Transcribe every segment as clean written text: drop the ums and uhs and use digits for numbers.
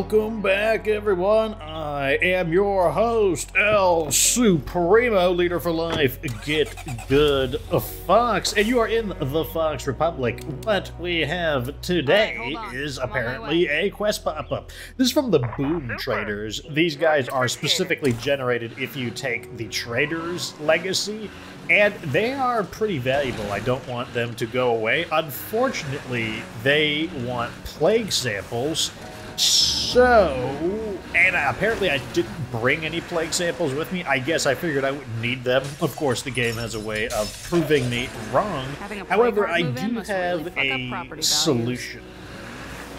Welcome back, everyone. I am your host, El Supremo, Leader for Life, Get Good Fox, and you are in the Fox Republic. What we have today is apparently a quest pop-up. This is from the Boom Traders. These guys are specifically generated if you take the Trader's Legacy, and they are pretty valuable. I don't want them to go away. Unfortunately, they want plague samples. So, and apparently I didn't bring any plague samples with me. I guess I figured I wouldn't need them. Of course, the game has a way of proving me wrong. However, I do have a solution.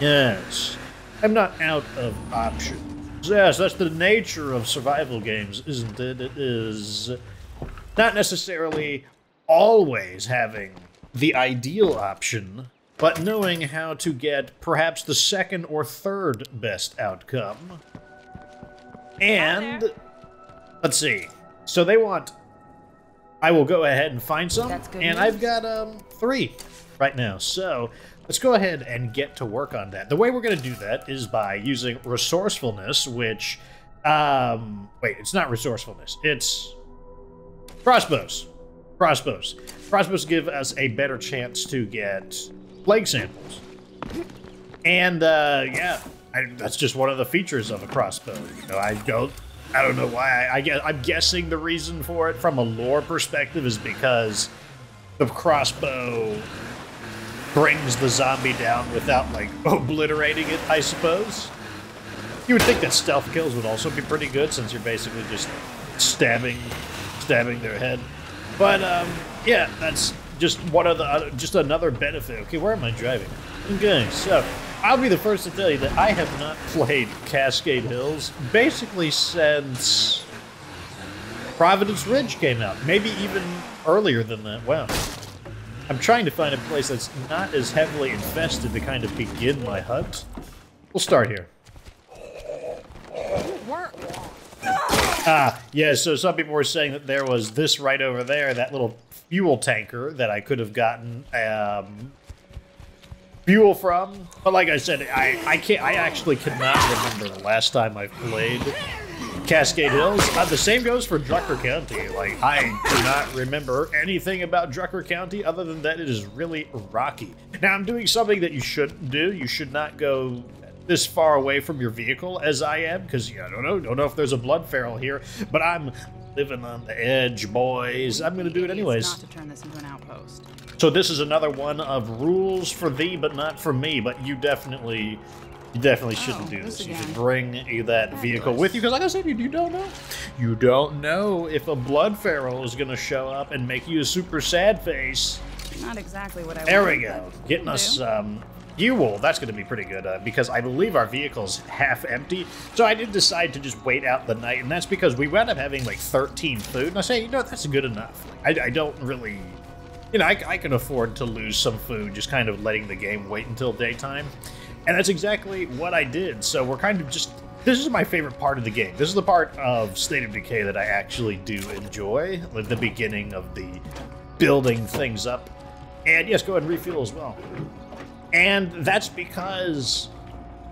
Yes, I'm not out of options. Yes, that's the nature of survival games, isn't it? It is not necessarily always having the ideal option, but knowing how to get perhaps the second or third best outcome. And let's see. So they want, I will go ahead and find some, and I've got 3 right now. So let's go ahead and get to work on that. The way we're going to do that is by using resourcefulness, which, wait, it's not resourcefulness. It's crossbows. Crossbows give us a better chance to get plague samples. And yeah, that's just one of the features of a crossbow. You know, I don't know why. I'm guessing the reason for it from a lore perspective is because the crossbow brings the zombie down without like obliterating it, I suppose. You would think that stealth kills would also be pretty good since you're basically just stabbing their head. But yeah, that's just one of the just another benefit. Okay, where am I driving? Okay, so I'll be the first to tell you that I have not played Cascade Hills basically since Providence Ridge came out. Maybe even earlier than that. Wow. I'm trying to find a place that's not as heavily infested to kind of begin my hunt. We'll start here. Yeah, so some people were saying that there was this right over there, that little fuel tanker that I could have gotten fuel from. But like I said, I actually cannot remember the last time I played Cascade Hills. The same goes for Drucker County. Like, I do not remember anything about Drucker County other than that it is really rocky. Now, I'm doing something that you shouldn't do. You should not go this far away from your vehicle as I am, because I don't know if there's a blood feral here, but I'm living on the edge, boys. I'm gonna do it anyways. Not to turn this into an outpost. So this is another one of rules for thee, but not for me. But you definitely shouldn't do this. You should bring that vehicle with you, because like I said, you don't know. You don't know if a blood feral is gonna show up and make you a super sad face. Not exactly what I There we go. Getting us fuel. That's going to be pretty good because I believe our vehicle's half empty. So I did decide to just wait out the night, and that's because we wound up having like 13 food. And I say, you know, that's good enough. I don't really, you know, I can afford to lose some food, just kind of letting the game wait until daytime. And that's exactly what I did. So we're kind of just, this is my favorite part of the game. This is the part of State of Decay that I actually do enjoy, like the beginning of the building things up. And yes, go ahead and refuel as well. And that's because,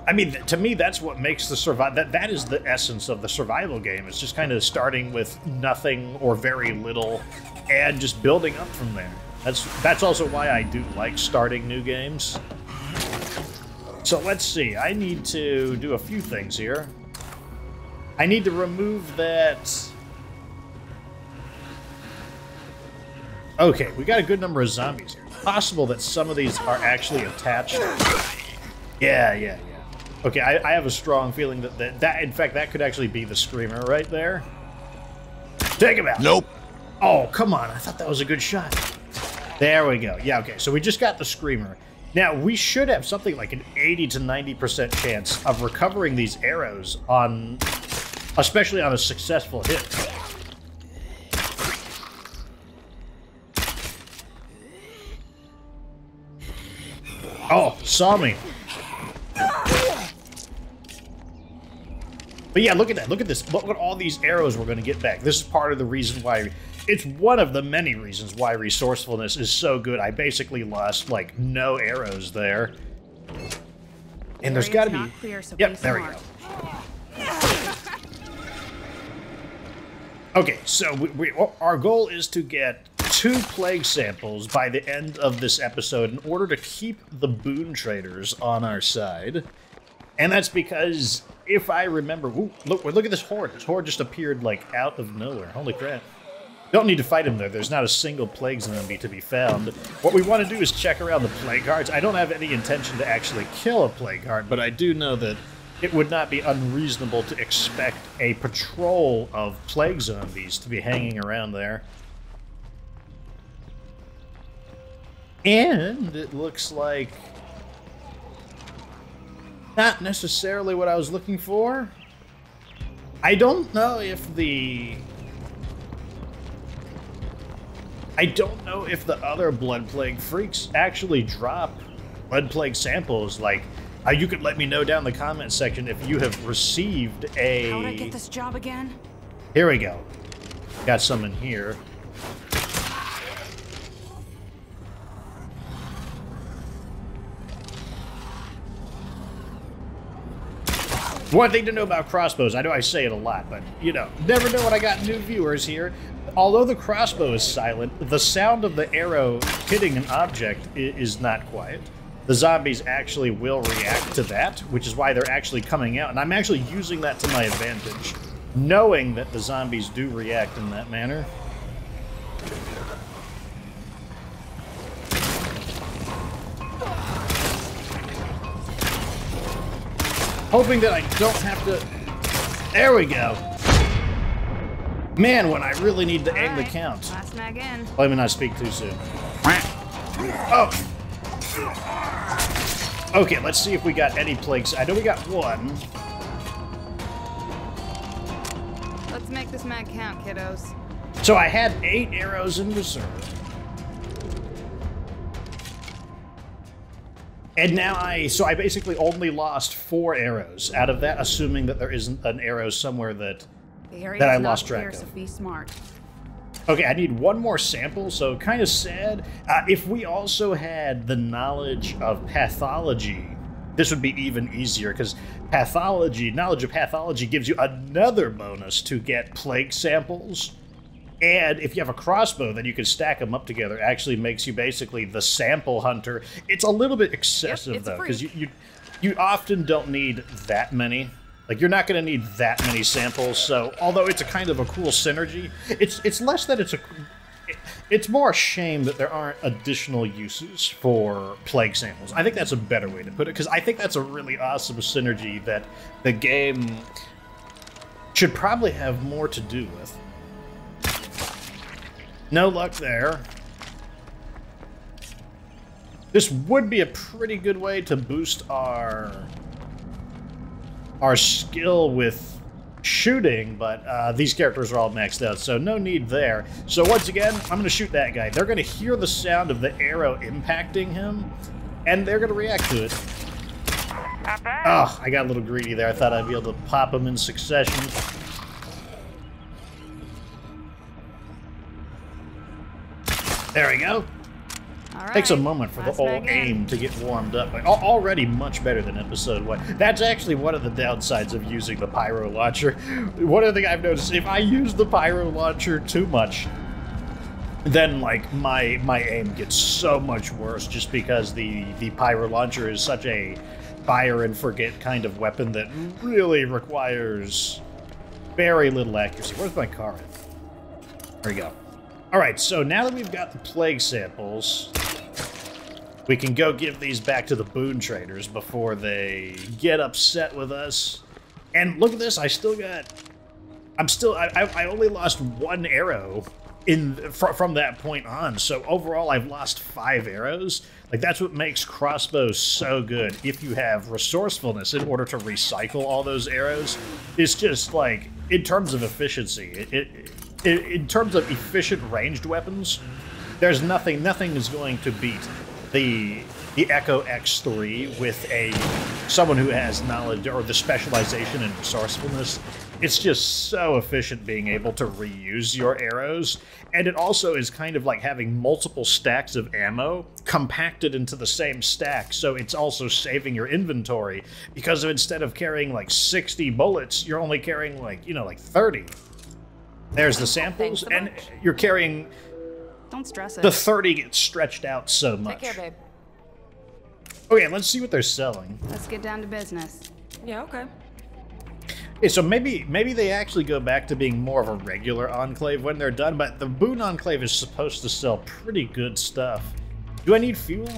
I mean, to me, that's what makes the that is the essence of the survival game. It's just kind of starting with nothing or very little and just building up from there. That's also why I do like starting new games. So let's see. I need to do a few things here. I need to remove that. Okay, we got a good number of zombies here. Possible that some of these are actually attached. Yeah. Okay, I have a strong feeling that in fact, that could actually be the screamer right there. Take him out. Nope. Oh, come on. I thought that was a good shot. There we go. Yeah, okay, so we just got the screamer. Now, we should have something like an 80 to 90% chance of recovering these arrows on, especially on a successful hit. Oh, saw me. But yeah, look at that. Look at this. Look at all these arrows we're going to get back. This is part of the reason why, it's one of the many reasons why resourcefulness is so good. I basically lost, like, no arrows there. And there's got to be... Clear, so yep, there we go. Okay, so our goal is to get 2 plague samples by the end of this episode in order to keep the boon traders on our side. And that's because, if I remember... Ooh, look at this horde. This horde just appeared, like, out of nowhere. Holy crap. Don't need to fight him, though. There's not a single plague zombie to be found. What we want to do is check around the plague hearts. I don't have any intention to actually kill a plague heart, but I do know that it would not be unreasonable to expect a patrol of plague zombies to be hanging around there. And it looks like... not necessarily what I was looking for. I don't know if the... other Blood Plague freaks actually drop Blood Plague samples. Like, you could let me know down in the comment section if you have received a... How would I get this job again? Here we go. Got some in here. One thing to know about crossbows, I know I say it a lot, but, you know, never know when I got new viewers here. Although the crossbow is silent, the sound of the arrow hitting an object is not quiet. The zombies actually will react to that, which is why they're actually coming out. And I'm actually using that to my advantage, knowing that the zombies do react in that manner. Hoping that I don't have to... There we go. Man, when I really need to aim the count. Last mag in. Let me not speak too soon. Oh. Okay, let's see if we got any plagues. I know we got one. Let's make this mag count, kiddos. So I had 8 arrows in reserve. And now I basically only lost 4 arrows out of that, assuming that there isn't an arrow somewhere that I lost track of. So be smart. Okay, I need one more sample, so kind of sad. If we also had the knowledge of pathology, this would be even easier, because knowledge of pathology gives you another bonus to get plague samples. And if you have a crossbow, then you can stack them up together. It actually makes you basically the sample hunter. It's a little bit excessive, though, because you often don't need that many. Like, you're not going to need that many samples, so although it's a kind of a cool synergy, it's less that it's more a shame that there aren't additional uses for plague samples. I think that's a better way to put it, because I think that's a really awesome synergy that the game should probably have more to do with. No luck there. This would be a pretty good way to boost our skill with shooting, but these characters are all maxed out, so no need there. So once again, I'm going to shoot that guy. They're going to hear the sound of the arrow impacting him, and they're going to react to it. Oh, I got a little greedy there. I thought I'd be able to pop them in succession. There we go. Right, takes a moment for the whole aim to get warmed up. Already much better than episode 1. That's actually one of the downsides of using the pyro launcher. One other thing I've noticed, if I use the pyro launcher too much, then like my aim gets so much worse, just because the pyro launcher is such a fire and forget kind of weapon that really requires very little accuracy. Where's my car at? There we go. Alright, so now that we've got the plague samples, we can go give these back to the boon traders before they get upset with us. And look at this, I only lost 1 arrow from that point on, so overall I've lost 5 arrows. Like, that's what makes crossbows so good. If you have resourcefulness in order to recycle all those arrows, it's just like, in terms of efficiency, in terms of efficient ranged weapons, there's nothing is going to beat the Echo X3 with someone who has knowledge or the specialization and resourcefulness. It's just so efficient being able to reuse your arrows, and it also is kind of like having multiple stacks of ammo compacted into the same stack, so it's also saving your inventory, because instead of carrying like 60 bullets, you're only carrying like 30. There's the samples, and you're carrying... Don't stress it. The 30 gets stretched out so much. Take care, babe. Okay, let's see what they're selling. Let's get down to business. Yeah, okay. Okay, so maybe they actually go back to being more of a regular Enclave when they're done, but the Boone Enclave is supposed to sell pretty good stuff. Do I need fuel?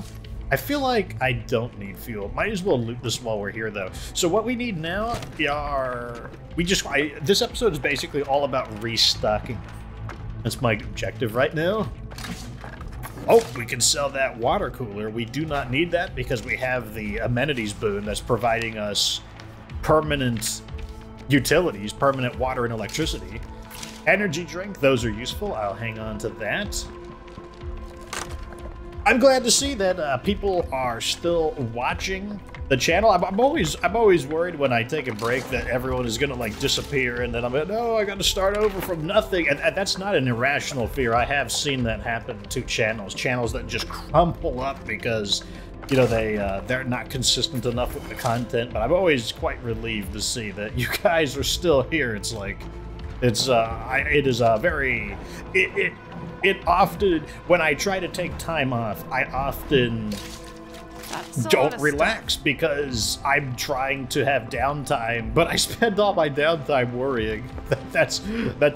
I feel like I don't need fuel. Might as well loot this while we're here, though. So what we need now are... this episode is basically all about restocking. That's my objective right now. Oh, we can sell that water cooler. We do not need that because we have the amenities boon that's providing us permanent utilities, permanent water and electricity. Energy drink, those are useful. I'll hang on to that. I'm glad to see that people are still watching the channel. I'm always worried when I take a break that everyone is gonna like disappear, and then I'm like, no, I got to start over from nothing. And that's not an irrational fear. I have seen that happen to channels that just crumple up because, you know, they're not consistent enough with the content. But I'm always quite relieved to see that you guys are still here. It's like, it is a very it often, when I try to take time off, I often don't relax because I'm trying to have downtime, but I spend all my downtime worrying. That's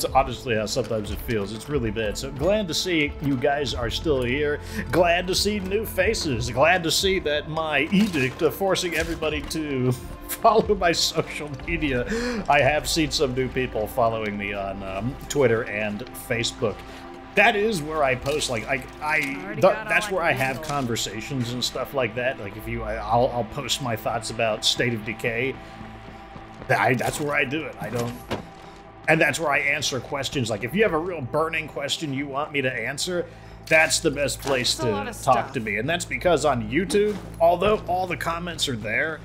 honestly how sometimes it feels. It's really bad. So glad to see you guys are still here. Glad to see new faces. Glad to see that my edict of forcing everybody to follow my social media. I have seen some new people following me on Twitter and Facebook. That is where I post, like, that's where I have conversations and stuff like that. Like, I'll post my thoughts about State of Decay. That's where I do it. And that's where I answer questions. Like, if you have a real burning question you want me to answer, that's the best place to talk to me. And that's because on YouTube, although all the comments are there,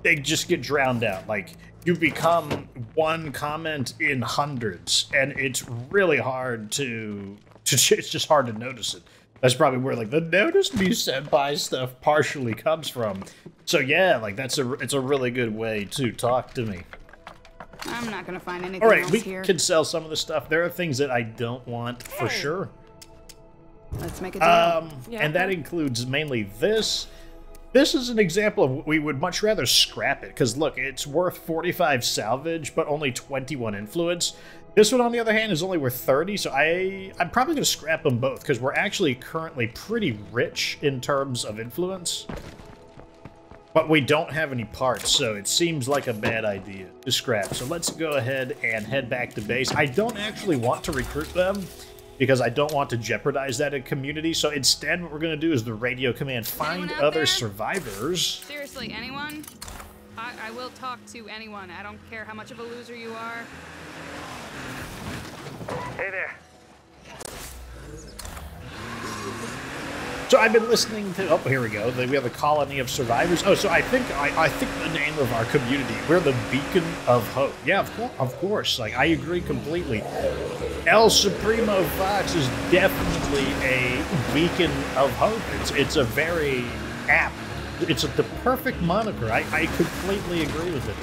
they just get drowned out. Like, you become one comment in hundreds, and it's really hard it's just hard to notice it. That's probably where, like, the notice me senpai stuff partially comes from. So yeah, like, it's a really good way to talk to me. I'm not gonna find anything else here. All right, we can sell some of the stuff. There are things that I don't want for sure. Let's make a deal. And that includes mainly this. This is an example of we would much rather scrap it, because look, it's worth 45 salvage, but only 21 influence. This one, on the other hand, is only worth 30, so I'm probably going to scrap them both, because we're actually currently pretty rich in terms of influence. But we don't have any parts, so it seems like a bad idea to scrap. So let's go ahead and head back to base. I don't actually want to recruit them, because I don't want to jeopardize that in community. So instead, what we're going to do is the radio command, find other survivors. Seriously, anyone? I will talk to anyone. I don't care how much of a loser you are. Hey there. So I've been listening to, oh, here we go. We have a colony of survivors. Oh, so I think the name of our community, we're the Beacon of Hope. Yeah, of course. Like, I agree completely. El Supremo Fox is definitely a beacon of hope. It's a very apt, it's the perfect moniker. I completely agree with it.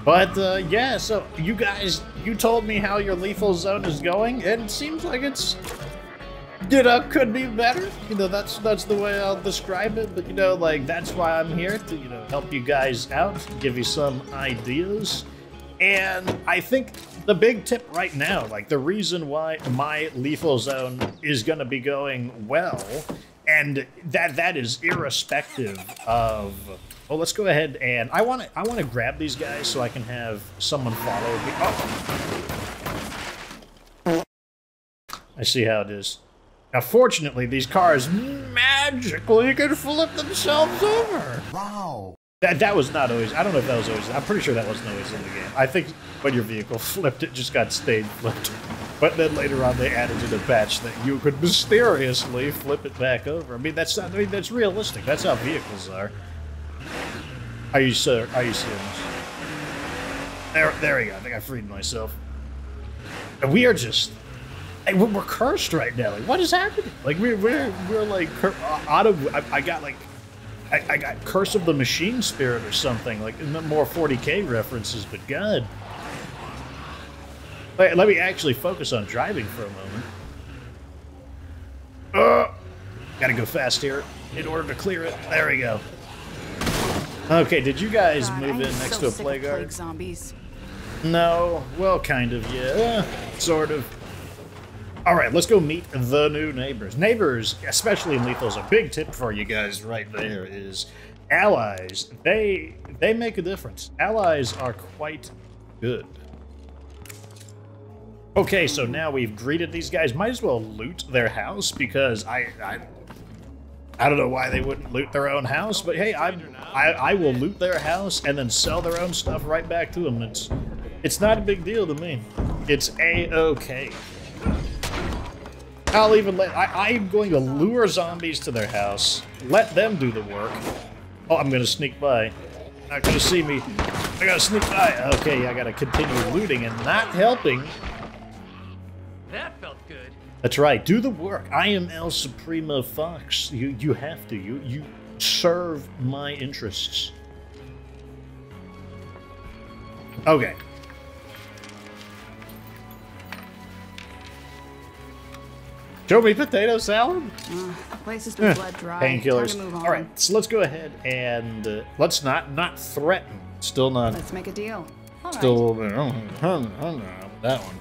But yeah, so you guys, you told me how your lethal zone is going, and it seems like it's, you know, could be better. You know, that's the way I'll describe it. But, you know, like, that's why I'm here to, you know, help you guys out, give you some ideas. And I think the big tip right now, like, the reason why my lethal zone is going to be going well, and that is irrespective of, well, let's go ahead and I want to grab these guys so I can have someone follow me. Oh. I see how it is. Now, fortunately, these cars magically can flip themselves over. Wow. That was not always, I don't know if that was always, I'm pretty sure that wasn't always in the game. I think when your vehicle flipped, it just got stayed flipped. But then later on, they added in a patch that you could mysteriously flip it back over. I mean, that's realistic. That's how vehicles are. Are you serious? There we go. I think I freed myself. And we are just, we're cursed right now. Like, what is happening? Like, we're like out of, I got Curse of the Machine Spirit or something, like more 40k references, but God. Let me actually focus on driving for a moment. Gotta go fast here in order to clear it. There we go. Okay, did you guys move in next to a plague guard? Zombies. No, well, kind of, yeah, sort of. All right, let's go meet the new neighbors. Neighbors, especially in Lethal's, a big tip for you guys right there is allies. They make a difference. Allies are quite good. Okay, so now we've greeted these guys. Might as well loot their house because I don't know why they wouldn't loot their own house, but hey, I will loot their house and then sell their own stuff right back to them. It's not a big deal to me. It's a-okay. I'll even I'm going to lure zombies to their house, let them do the work. Oh, I'm gonna sneak by. Not gonna see me. I gotta sneak by. Okay, I gotta continue looting and not helping. That felt good. That's right. Do the work. I am El Supremo Fox. You have to. You serve my interests. Okay. Show me potato salad. The place has been blood dry. Painkillers. Time to move on. All right. So let's go ahead and let's not threaten. Still not. Let's make a deal. All Still. right. That one.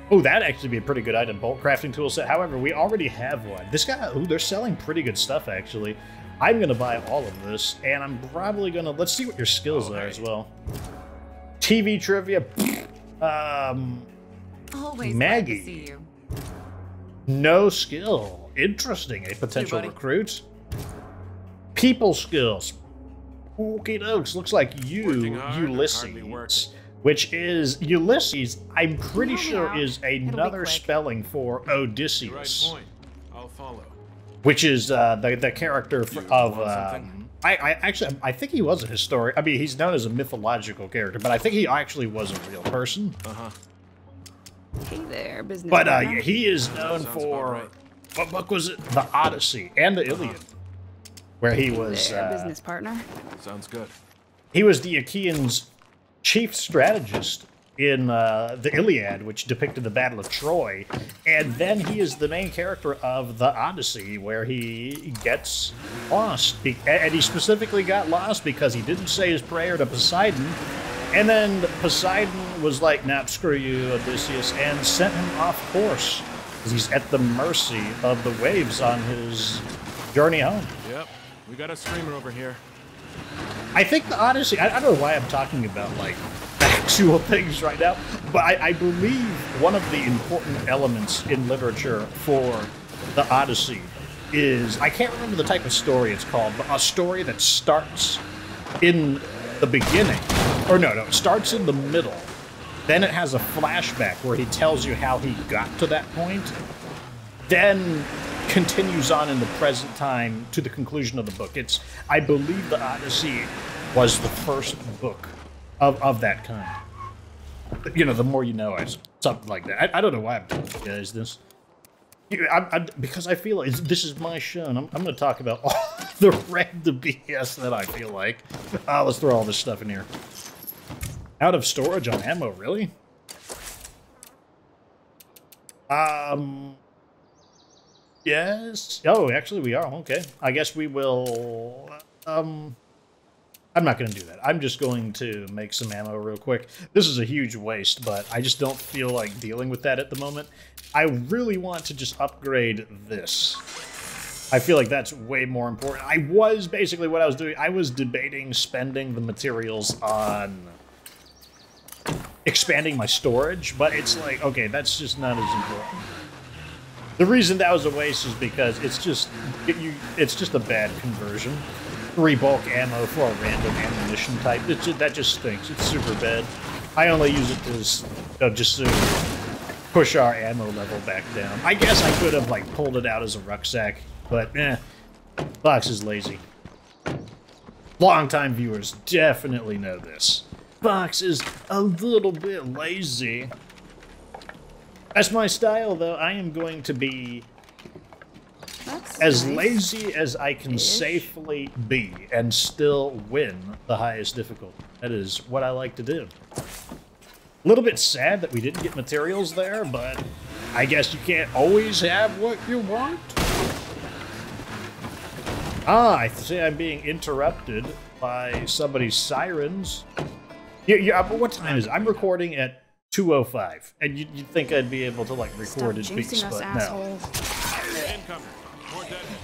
Oh, that'd actually be a pretty good item. Bolt crafting tool set. However, we already have one. This guy, they're selling pretty good stuff, actually. I'm going to buy all of this, and I'm probably going to... Let's see what your skills are as well. TV trivia. Always Maggie. glad to see you. No skill. Interesting. A potential recruit. People skills. Okie dokes. Looks like Ulysses. Which is, Ulysses, I'm pretty sure is another spelling for Odysseus. Right point. I'll follow. Which is the character of, I think he was a historian. I mean, he's known as a mythological character, but I think he actually was a real person. Uh-huh. Hey there, business. But he is known for, what book was it? The Odyssey and the Iliad. Where he was, business partner. Sounds good. He was the Achaeans' chief strategist in the Iliad, which depicted the Battle of Troy, and then he is the main character of the Odyssey, where he gets lost, and he specifically got lost because he didn't say his prayer to Poseidon, and then Poseidon was like, nah, screw you, Odysseus, and sent him off course, because he's at the mercy of the waves on his journey home. Yep, we got a streamer over here. I think the Odyssey, I don't know why I'm talking about, like, actual things right now, but I believe one of the important elements in literature for the Odyssey is, I can't remember the type of story it's called, but a story that starts in the beginning, or no, it starts in the middle, then it has a flashback where he tells you how he got to that point, then continues on in the present time to the conclusion of the book. I believe the Odyssey was the first book of that kind. You know, the more you know, something like that. I don't know why I'm telling you guys this. Because I feel like this is my show, and I'm going to talk about all the random BS that I feel like. Let's throw all this stuff in here. Out of storage on ammo, really? Yes. Oh, actually we are. Okay. I guess we will... I'm not going to do that. I'm just going to make some ammo real quick. This is a huge waste, but I just don't feel like dealing with that at the moment. I really want to just upgrade this. I feel like that's way more important. Basically what I was doing, I was debating spending the materials on expanding my storage, but it's like, okay, that's just not as important. The reason that was a waste is because it's just a bad conversion. 3 bulk ammo for a random ammunition type. That just stinks. It's super bad. I only use it to just to push our ammo level back down. I guess I could have like pulled it out as a rucksack, but Fox is lazy. Longtime viewers definitely know this. Fox is a little bit lazy. That's my style, though. I am going to be as lazy as I can safely be and still win the highest difficulty. That is what I like to do. A little bit sad that we didn't get materials there, but I guess you can't always have what you want. Ah, I see I'm being interrupted by somebody's sirens. Yeah, but what time is it? I'm recording at 2:05, and you'd think I'd be able to, like, record in peace, but no. Incoming. More deadhead.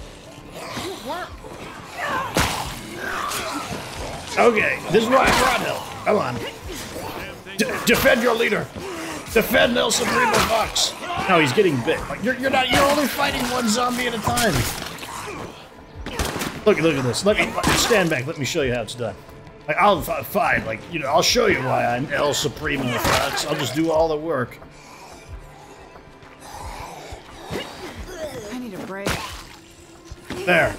Okay, this is why I brought help. Come on. Defend your leader. Defend El Supremo Fox. No, he's getting bit. Like, you're only fighting one zombie at a time. Look at this. Let me stand back. Let me show you how it's done. Like, fine. Like, you know, I'll show you why I'm El Supremo Fox. I'll just do all the work. I need a break. There.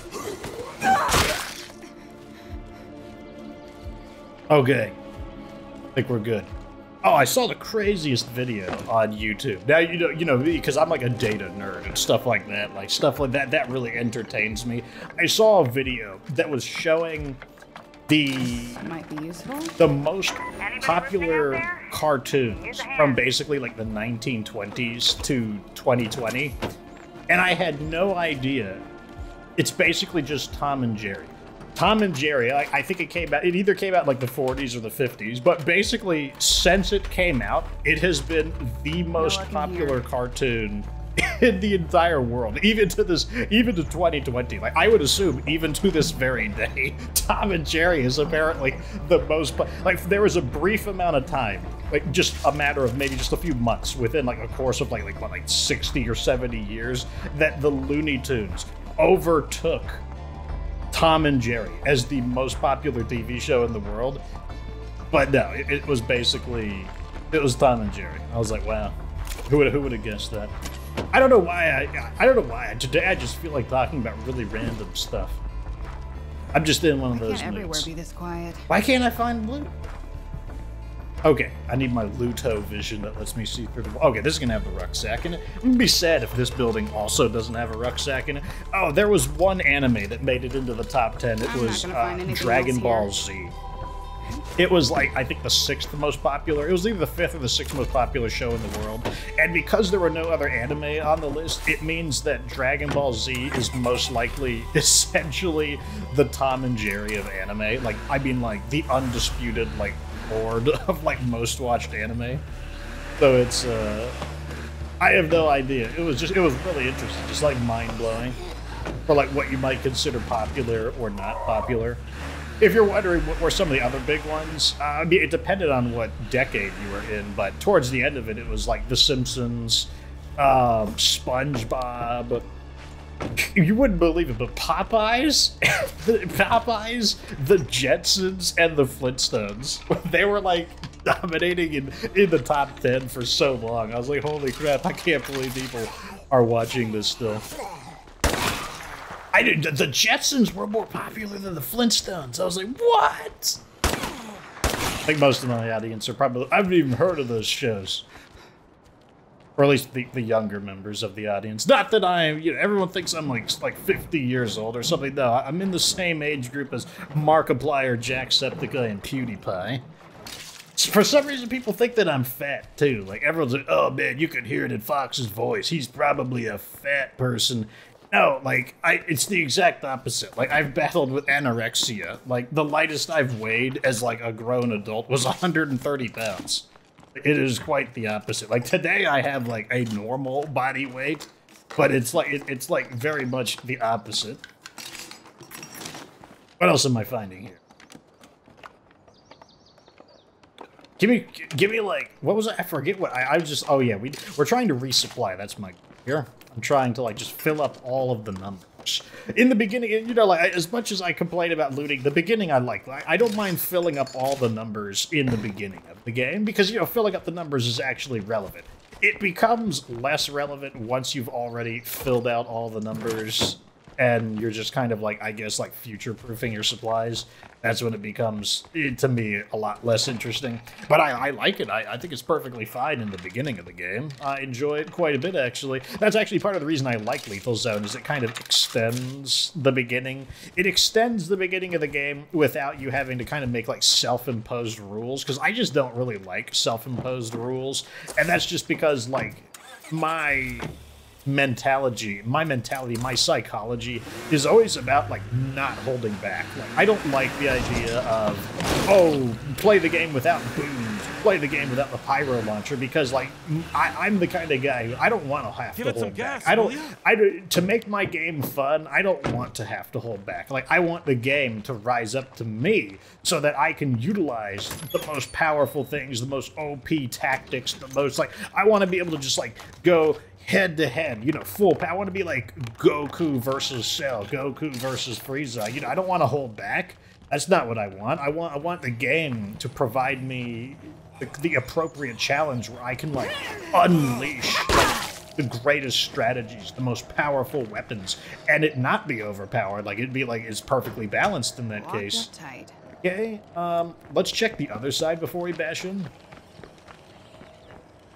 Okay. I think we're good. Oh, I saw the craziest video on YouTube. Now, you know, because I'm like a data nerd and stuff like that. Like, stuff like that really entertains me. I saw a video that was showing might be useful. the most popular cartoons from basically like the 1920s to 2020. And I had no idea. It's basically just Tom and Jerry. Tom and Jerry, I think it either came out like the 40s or the 50s, but basically since it came out, it has been the most popular cartoon in the entire world, even to 2020. Like, I would assume even to this very day, Tom and Jerry is apparently the most, like, there was a brief amount of time, like just a matter of maybe just a few months within like a course of like 60 or 70 years that the Looney Tunes overtook Tom and Jerry as the most popular TV show in the world. But no, it was Tom and Jerry. I was like, wow, who would have guessed that? I don't know why today I just feel like talking about really random stuff. I'm just in one of those moods. Can't everywhere be this quiet. Why can't I find loot? Okay, I need my Luto vision that lets me see through the... Okay, this is gonna have the rucksack in it. I'm gonna be sad if this building also doesn't have a rucksack in it. Oh, there was one anime that made it into the top 10. It was Dragon Ball Z. It was like, I think the 6th most popular. It was either the 5th or the 6th most popular show in the world. And because there were no other anime on the list, it means that Dragon Ball Z is most likely essentially the Tom and Jerry of anime. Like, I mean, like, the undisputed, like, board of like most watched anime. So it's I have no idea. It was really interesting, just like mind-blowing for like what you might consider popular or not popular. If you're wondering what were some of the other big ones, I mean, it depended on what decade you were in, but towards the end of it, it was like The Simpsons, SpongeBob. You wouldn't believe it, but Popeyes, the Jetsons, and the Flintstones, they were like dominating in the top 10 for so long. I was like, holy crap, I can't believe people are watching this still. The Jetsons were more popular than the Flintstones. I was like, what? I think most of my audience are probably, I haven't even heard of those shows. Or at least the younger members of the audience. Not that everyone thinks I'm like 50 years old or something. No, I'm in the same age group as Markiplier, Jacksepticeye, and PewDiePie. For some reason, people think that I'm fat, too. Like, everyone's like, oh, man, you can hear it in Fox's voice. He's probably a fat person. No, like, it's the exact opposite. Like, I've battled with anorexia. Like, the lightest I've weighed as, like, a grown adult was 130 pounds. It is quite the opposite. Like, today I have like a normal body weight, but it's like very much the opposite. What else am I finding here? Give me like, what was it? I forget what I was just, oh yeah, we're trying to resupply. That's my here. I'm trying to like just fill up all of the numbers. In the beginning, you know, like as much as I complain about looting, the beginning I don't mind filling up all the numbers in the beginning of the game because, you know, filling up the numbers is actually relevant. It becomes less relevant once you've already filled out all the numbers and you're just kind of like, I guess, like future-proofing your supplies, that's when it becomes, to me, a lot less interesting. But I like it. I think it's perfectly fine in the beginning of the game. I enjoy it quite a bit, actually. That's actually part of the reason I like Lethal Zone, is it kind of extends the beginning. It extends the beginning of the game without you having to kind of make, like, self-imposed rules, because I just don't really like self-imposed rules. And that's just because, like, my mentality, my psychology is always about, like, not holding back. Like, I don't like the idea of, oh, play the game without booms, play the game without the pyro launcher, because, like, I'm the kind of guy who I don't want to have to hold back. To make my game fun, I don't want to have to hold back. Like, I want the game to rise up to me so that I can utilize the most powerful things, the most OP tactics, the most, like, I want to be able to just, like, go head to head, you know, full power. I want to be like Goku versus Cell, Goku versus Frieza. You know, I don't want to hold back. That's not what I want. I want the game to provide me the appropriate challenge where I can, like, unleash, like, the greatest strategies, the most powerful weapons, and it not be overpowered. Like, it'd be like it's perfectly balanced in that case. Okay, let's check the other side before we bash in.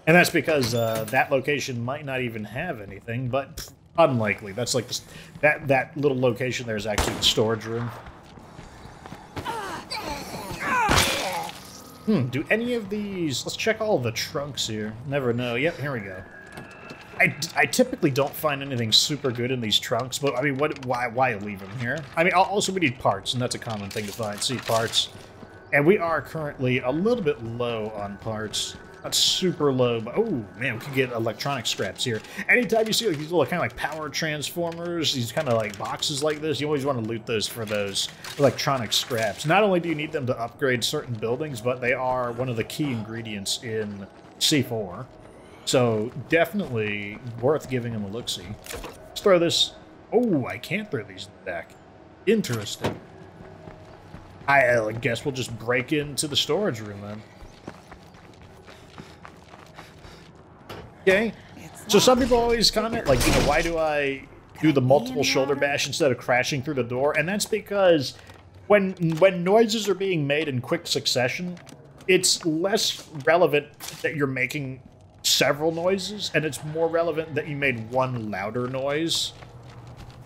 And that's because that location might not even have anything, but unlikely. That's like that little location there is actually the storage room. Do any of these... Let's check all the trunks here. Never know. Yep, here we go. I typically don't find anything super good in these trunks, but I mean, why leave them here? I mean, also we need parts, and that's a common thing to find. See, parts. And we are currently a little bit low on parts. Not super low, but oh man, we could get electronic scraps here. Anytime you see like these little kind of like power transformers, these kind of like boxes like this, you always want to loot those for those electronic scraps. Not only do you need them to upgrade certain buildings, but they are one of the key ingredients in C4. So definitely worth giving them a look-see. Let's throw this. Oh, I can't throw these in the back. Interesting. I guess we'll just break into the storage room then. Okay, so some people always comment, like, you know, why do I do the multiple shoulder bash instead of crashing through the door? And that's because when noises are being made in quick succession, it's less relevant that you're making several noises, and it's more relevant that you made one louder noise.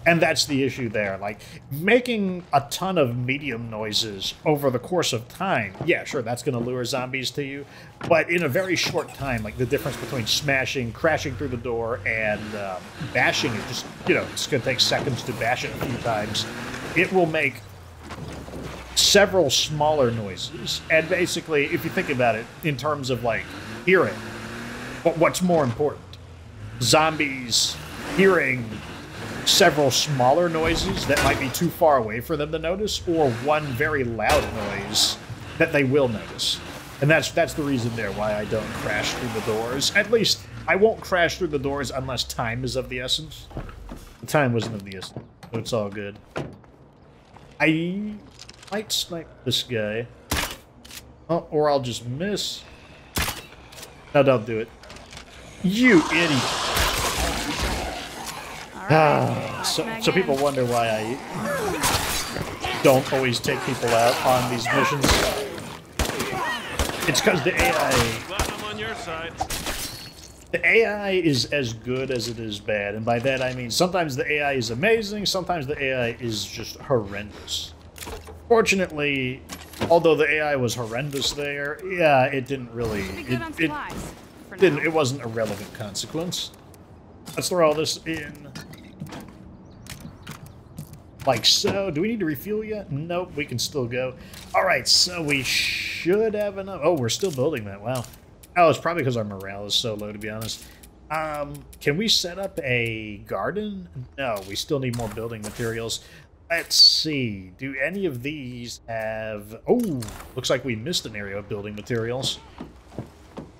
And that's the issue there. Like, making a ton of medium noises over the course of time, yeah, sure, that's going to lure zombies to you. But in a very short time, like the difference between smashing, crashing through the door, and bashing it, just, you know, it's going to take seconds to bash it a few times. It will make several smaller noises. And basically, if you think about it in terms of, like, hearing, but what's more important? Zombies hearing several smaller noises that might be too far away for them to notice, or one very loud noise that they will notice. And that's the reason there why I don't crash through the doors. At least, I won't crash through the doors unless time is of the essence. The time wasn't of the essence, so it's all good. I might snipe this guy. Oh, or I'll just miss. No, don't do it. You idiot. So people wonder why I don't always take people out on these missions. It's because the AI... The AI is as good as it is bad, and by that I mean sometimes the AI is amazing, sometimes the AI is just horrendous. Fortunately, although the AI was horrendous there, yeah, it didn't really... It wasn't a relevant consequence. Let's throw all this in. Like so. Do we need to refuel yet? Nope, we can still go. Alright, so we should have enough. Oh, we're still building that. Wow. Oh, it's probably because our morale is so low, to be honest. Can we set up a garden? No, we still need more building materials. Let's see. Do any of these have... Oh, looks like we missed an area of building materials.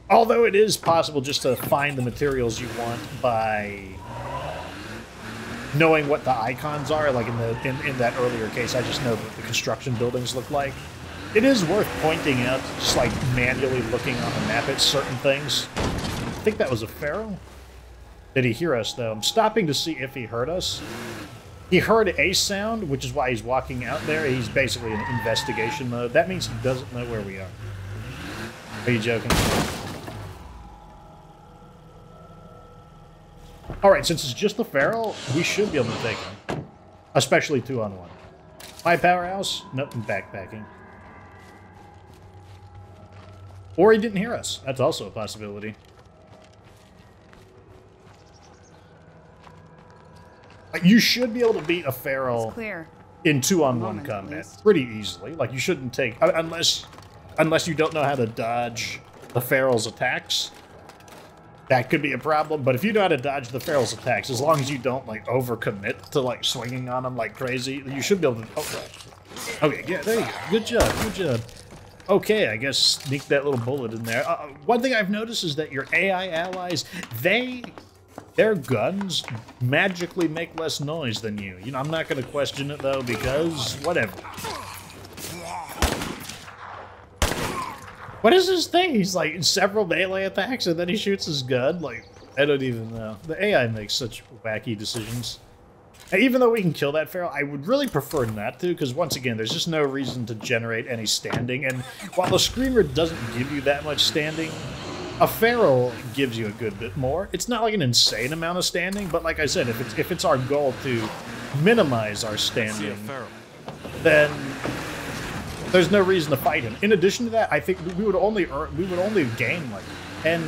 Although it is possible just to find the materials you want by knowing what the icons are. Like in that earlier case, I just know what the construction buildings look like. It is worth pointing out, just like manually looking on the map at certain things. I think that was a pharaoh. Did he hear us, though? I'm stopping to see if he heard us. He heard a sound, which is why he's walking out there. He's basically in investigation mode. That means he doesn't know where we are. Are you joking? Alright, since it's just the feral, we should be able to take him. Especially 2-on-1. My powerhouse? Nope, I'm backpacking. Or he didn't hear us. That's also a possibility. You should be able to beat a feral in 2-on-1 combat pretty easily. Like, you shouldn't take... Unless you don't know how to dodge the feral's attacks. That could be a problem, but if you know how to dodge the feral's attacks, as long as you don't, like, overcommit to, like, swinging on them like crazy, you should be able to... Oh, okay, yeah, there you go. Good job, good job. Okay, I guess sneak that little bullet in there. One thing I've noticed is that your AI allies, their guns magically make less noise than you. You know, I'm not going to question it, though, because whatever. What is this thing? He's like several melee attacks and then he shoots his gun? Like, I don't even know. The AI makes such wacky decisions. And even though we can kill that feral, I would really prefer not to, because once again, there's just no reason to generate any standing. And while the Screamer doesn't give you that much standing, a feral gives you a good bit more. It's not like an insane amount of standing, but like I said, if it's our goal to minimize our standing, then there's no reason to fight him. In addition to that, I think we would only gain like 10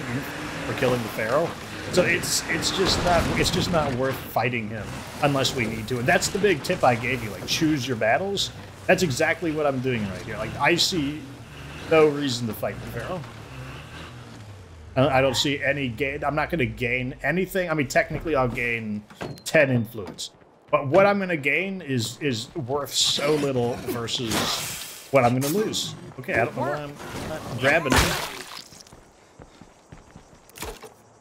for killing the feral. So it's just not worth fighting him unless we need to. And that's the big tip I gave you, like choose your battles. That's exactly what I'm doing right here. Like I see no reason to fight the feral. I don't see any gain. I'm not going to gain anything. I mean, technically I'll gain 10 influence. But what I'm going to gain is worth so little versus what I'm going to lose. Okay, I don't know why I'm not grabbing it.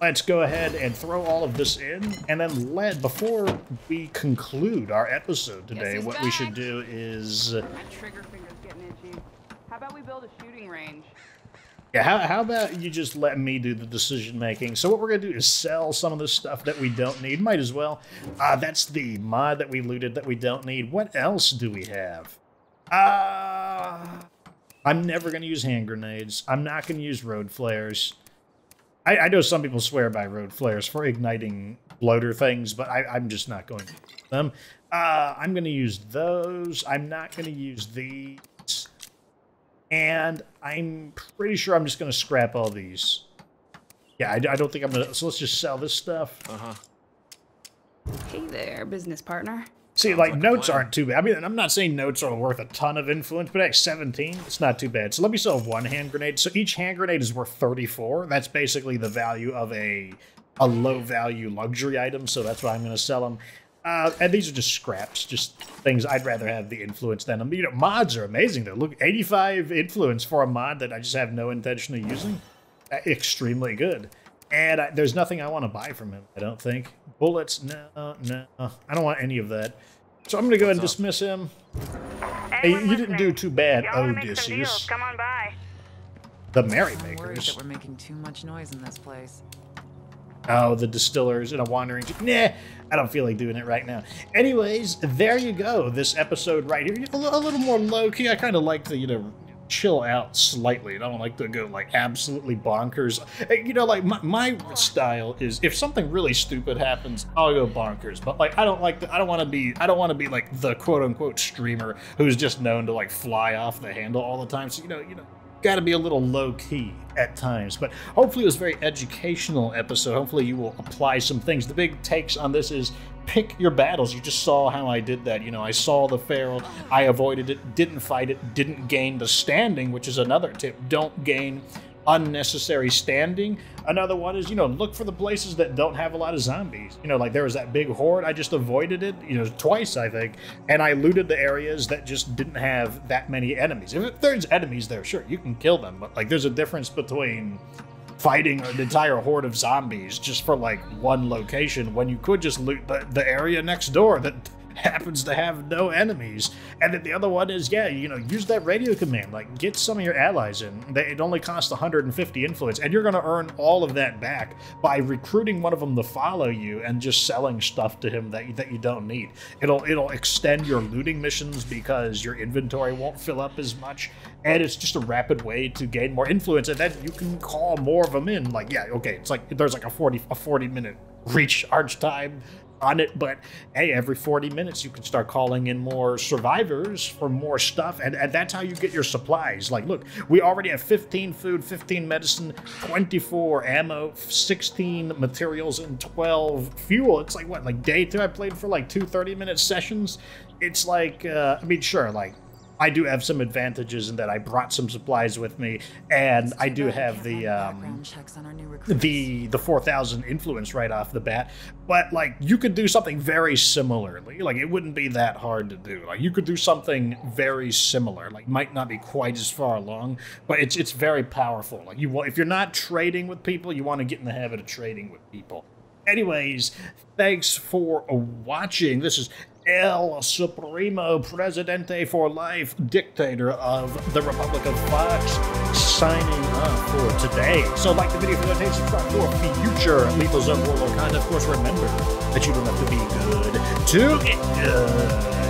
Let's go ahead and throw all of this in, and then before we conclude our episode today, what we should do is... My trigger finger's getting itchy. How about we build a shooting range? Yeah, how about you just let me do the decision-making? So what we're going to do is sell some of this stuff that we don't need. Might as well. That's the mod that we looted that we don't need. What else do we have? I'm never going to use hand grenades. I'm not going to use road flares. I know some people swear by road flares for igniting bloater things, but I'm just not going to use them. I'm going to use those. I'm not going to use these. And I'm pretty sure I'm just going to scrap all these. Yeah, I don't think I'm going to... So let's just sell this stuff. Hey there, business partner. See, like notes aren't too bad. I mean, I'm not saying notes are worth a ton of influence, but at 17, it's not too bad. So let me sell one hand grenade. So each hand grenade is worth 34. That's basically the value of a low-value luxury item, so that's why I'm going to sell them. And these are just scraps, just things I'd rather have the influence than them. You know, mods are amazing, though. Look, 85 influence for a mod that I just have no intention of using. Extremely good. And there's nothing I want to buy from him, I don't think. Bullets, no. I don't want any of that. So I'm going to go ahead and dismiss him. Hey, you didn't do too bad, Odysseus. Come on by. The I'm worried Merrymakers. that we're making too much noise in this place. Oh, the distillers in a wandering... Nah, I don't feel like doing it right now. Anyways, there you go. This episode right here. A little more low-key. I kind of like to, you know, chill out slightly. I don't like to go, like, absolutely bonkers. You know, like, my style is if something really stupid happens, I'll go bonkers. But, like, I don't want to be, like, the quote-unquote streamer who's just known to, like, fly off the handle all the time. So, you know, got to be a little low-key at times, but hopefully it was a very educational episode. Hopefully you will apply some things. The big takes on this is pick your battles. You just saw how I did that. You know, I saw the feral, I avoided it, didn't fight it, didn't gain the standing, which is another tip. Don't gain unnecessary standing. Another one is, you know, look for the places that don't have a lot of zombies. You know, like there was that big horde, I just avoided it, you know, twice, I think, and I looted the areas that just didn't have that many enemies. If there's enemies there, sure, you can kill them, but like there's a difference between fighting an entire horde of zombies just for like one location when you could just loot the area next door that happens to have no enemies. And then the other one is, yeah, you know, use that radio command. Like, get some of your allies in. It only costs 150 influence, and you're going to earn all of that back by recruiting one of them to follow you and just selling stuff to him that you don't need. It'll extend your looting missions because your inventory won't fill up as much, and it's just a rapid way to gain more influence, and then you can call more of them in. Like, yeah, okay, it's like there's like a 40-minute recharge time on it, but hey, every 40 minutes you can start calling in more survivors for more stuff, and that's how you get your supplies. Like, look, we already have 15 food, 15 medicine, 24 ammo, 16 materials, and 12 fuel. It's like, what, like day 2? I played for like 2 30-minute sessions. It's like, I mean, sure, like, I do have some advantages in that I brought some supplies with me, and I do have the 4,000 influence right off the bat. But like, you could do something very similarly. Like, it wouldn't be that hard to do. Like, you could do something very similar. Like, might not be quite as far along, but it's very powerful. Like, if you're not trading with people, you want to get in the habit of trading with people. Anyways, thanks for watching. This is El Supremo Presidente for Life, Dictator of the Republic of Fox, signing off for today. So like the video for notifications, subscribe for future Lethal Zone Warlord content. Of course, remember that you don't have to be good to get good.